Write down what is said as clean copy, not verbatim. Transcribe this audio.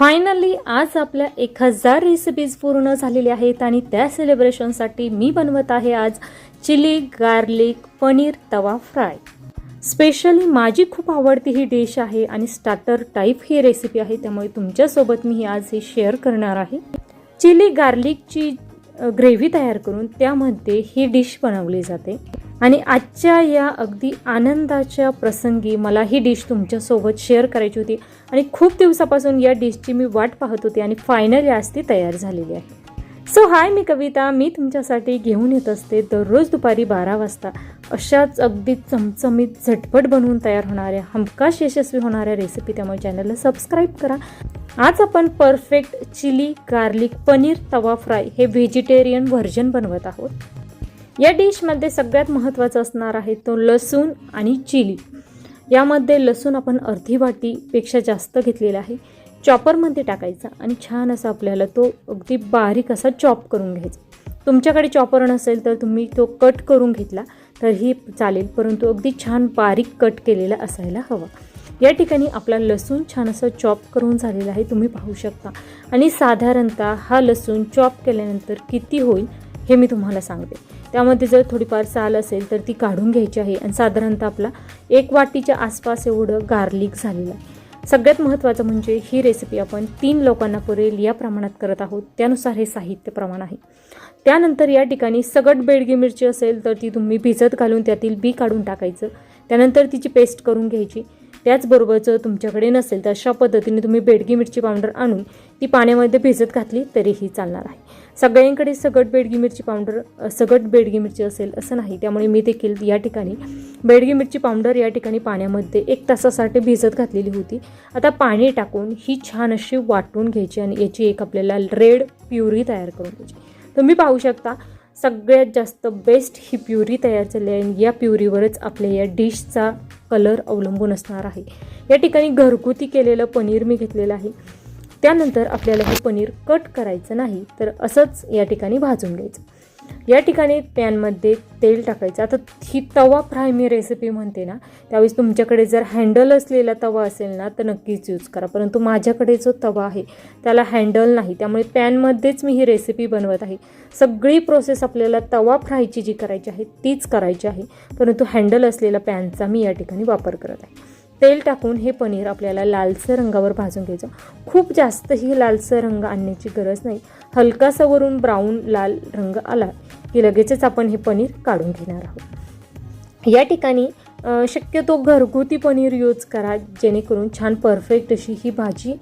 Finally आज आपल्या 1000 recipes पूर्ण झालेल्या आहेत आणि त्या सेलिब्रेशनसाठी मी बनवत आहे आज चिली गार्लिक पनीर तवा फ्राय। स्पेशली माझी खूप आवडती ही डिश आहे आणि स्टार्टर टाइप ही रेसिपी आहे, त्यामुळे तुमच्यासोबत मी आज हे शेअर करणार आहे। चिली गार्लिकची ग्रेव्ही तयार करून त्यामध्ये ही डिश बनवली जाते आणि आजच्या या अगदी आनंदाच्या प्रसंगी मला ही डिश तुमच्यासोबत शेअर करायची होती आणि खूप दिवसापासून या डिशची मी वाट पाहत होते आणि फायनली आज ती तयार झालेली आहे। सो हाय, मी कविता, मी तुमच्यासाठी घेऊन येत असते दररोज दुपारी 12 वाजता अशाच अगदी चमचमीत झटपट बनवून तयार होणाऱ्या हमखास यशस्वी होणाऱ्या रेसिपी, त्यामुळे चॅनलला सबस्क्राईब करा। आज आपण परफेक्ट चिली गार्लिक पनीर तवा फ्राय हे व्हेजिटेरियन व्हर्जन बनवत आहोत। या डिशमध्ये सगळ्यात महत्त्वाचं असणार आहे तो लसूण आणि चिली। यामध्ये लसूण आपण अर्धी वाटीपेक्षा जास्त घेतलेला आहे, चॉपरमध्ये टाकायचा आणि छान असा आपल्याला तो अगदी बारीक असा चॉप करून घ्यायचा। तुमच्याकडे चॉपर नसेल तर तुम्ही तो कट करून घेतला तरीही चालेल, परंतु अगदी छान बारीक कट केलेला असायला हवा। या ठिकाणी आपला लसूण छान असं चॉप करून झालेला आहे, तुम्ही पाहू शकता। आणि साधारणतः हा लसूण चॉप केल्यानंतर किती होईल हे मी तुम्हाला सांगते। त्यामध्ये जर थोडीफार साल असेल तर ती काढून घ्यायची आहे आणि साधारणतः आपला 1 वाटीच्या आसपास एवढं गार्लिक झालेलं आहे। सगळ्यात महत्त्वाचं म्हणजे ही रेसिपी आपण 3 लोकांना पुरेल या प्रमाणात करत आहोत, त्यानुसार हे साहित्य प्रमाण आहे। त्यानंतर या ठिकाणी सगट बेडगी मिरची असेल तर ती तुम्ही भिजत घालून त्यातील बी काढून टाकायचं, त्यानंतर तिची पेस्ट करून घ्यायची। त्याचबरोबर जर तुमच्याकडे नसेल तर अशा पद्धतीने तुम्ही बेडगी मिरची पावडर आणून ती पाण्यामध्ये भिजत घातली तरीही चालणार आहे। सगळ्यांकडे सगट बेडगी मिरची असेल असं नाही, त्यामुळे मी देखील या ठिकाणी बेडगी मिरची पावडर या ठिकाणी पाण्यामध्ये 1 तासासाठी भिजत घातलेली होती। आता पाणी टाकून ही छान अशी वाटून घ्यायची आणि याची एक आपल्याला रेड प्युरी तयार करून घ्यायची। तुम्ही पाहू शकता सगळ्यात जास्त बेस्ट ही प्युरी तयार झाली आहे आणि या प्युरीवरच आपल्या या डिशचा कलर अवलंबून असणार आहे। या ठिकाणी घरगुती केलेलं पनीर मी घेतलेलं आहे। त्यानंतर आपल्याला हे पनीर कट करायचं नाही तर असंच या ठिकाणी भाजून घ्यायचं। या ठिकाणी पॅनमध्ये तेल टाकायचं। आता ही तवा फ्राय मी रेसिपी म्हणते ना, त्यावेळेस तुमच्याकडे जर हँडल असलेला तवा असेल ना तर नक्कीच यूज करा, परंतु माझ्याकडे जो तवा आहे त्याला हँडल नाही, त्यामुळे पॅनमध्येच मी ही रेसिपी बनवत आहे। सगळी प्रोसेस आपल्याला तवा फ्रायची जी करायची आहे तीच करायची आहे, परंतु हँडल असलेला पॅनचा मी या ठिकाणी वापर करत आहे। तेल टाकून हे पनीर आपल्याला लालसर रंगावर भाजून घ्यायचं। खूप जास्त ही लालसर रंग आणण्याची गरज नाही, हलकासा वरून ब्राऊन लाल रंग आला की लगेचच आपण हे पनीर काढून घेणार आहोत। या ठिकाणी शक्यतो घरगुती पनीर यूज करा, जेणेकरून छान परफेक्ट अशी ही भाजी